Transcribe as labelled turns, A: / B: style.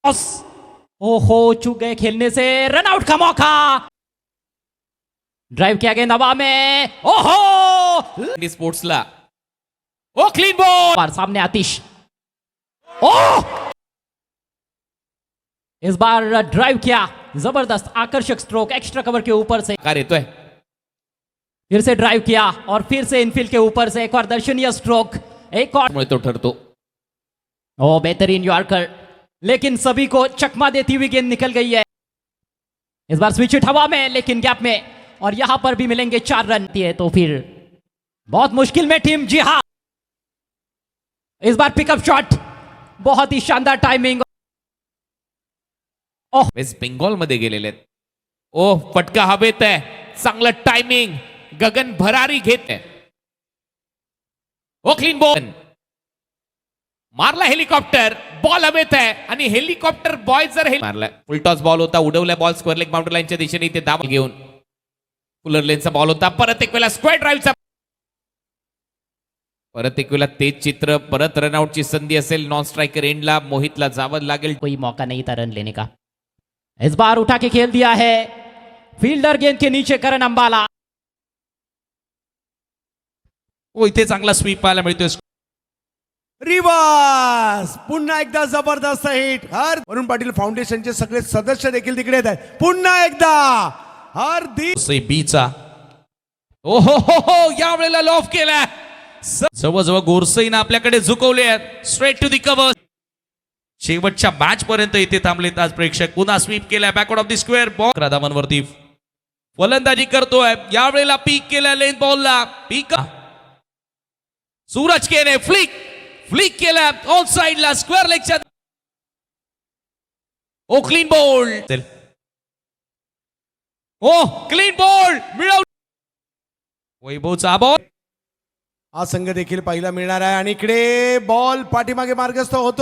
A: ओहो, चूक गए खेलने से, रन आउट का मौका। ड्राइव किया गया नवा में, ओहो
B: स्पोर्ट्सला ओ क्लीन बॉल
A: बार सामने आतिश। ओह, इस बार ड्राइव किया, जबरदस्त आकर्षक स्ट्रोक एक्स्ट्रा कवर के ऊपर से,
B: कार येतोय
A: फिर से ड्राइव किया और फिर से इनफील्ड के ऊपर से एक और दर्शनीय स्ट्रोक, एक और।
B: त्यामुळे तो ठरतो।
A: ओ बेहतरीन यॉर्कर, लेकिन सभी को चकमा देती हुई गेंद निकल गई है। इस बार स्विच हिट हवा में, लेकिन गैप में, और यहां पर भी मिलेंगे 4 रन। तो फिर बहुत मुश्किल में टीम, जी हां। इस बार पिकअप शॉट, बहुत ही शानदार टाइमिंग।
B: वेस्ट बेंगॉल मध्ये गेलेले आहेत। ओ फटका हवेत आहे, चांगलं टायमिंग, गगन भरारी घेत आहे। ओ क्लीन बॉल मारला, हेलिकॉप्टर बॉल हवेत आहे आणि हेलिकॉप्टर बॉय जर मारला, फुल टॉस बॉल होता, उडवला बॉल स्क्वेअर लेग बाउंड्री लाईनच्या दिशेने, इथे दाब घेऊन फुलर लेनचा बॉल होता, परत एक वेळा स्क्वेअर ड्राईव्हचा, परत एक वेळा तेच चित्र, परत रनआउटची संधी असेल, नॉन स्ट्रायकर एंडला मोहितला जावं लागेल।
A: कोई मौका नहीं था रन लेने का। इस बार उठा के खेल दिया है, फील्डर गेंद के नीचे करण अंबाला।
C: ओ इथे चांगला स्वीप पाहायला मिळतोय।
D: रिवर्स, पुन्हा एकदा जबरदस्त हिट। वरुण पाटील फाउंडेशनचे सगळे सदस्य देखील तिकडे येत आहेत। पुन्हा एकदा हार्दिक
C: बीचा ओ हो या वेळेला लॉफ केला, जवळजवळ गोरसईनं आपल्याकडे झुकवले आहेत, स्ट्रेट टू दी कव्हर। शेवटच्या मॅच पर्यंत इथे थांबलेत आज प्रेक्षक। पुन्हा स्वीप केला backward of the square ball, धावांवरती फलंदाजी करतोय, यावेळेला पीक केला लेन बॉलला, पीक सूरज केने फ्लिक केला ऑन साइडला स्क्वेअर लेगच्या। ओ क्लीन बॉल, ओ क्लीन बॉल मिळव, वैभवचा बॉल।
D: हा संघ देखील पाहायला मिळणार आहे आणि इकडे बॉल पाठीमागे मार्गस्थ होतो।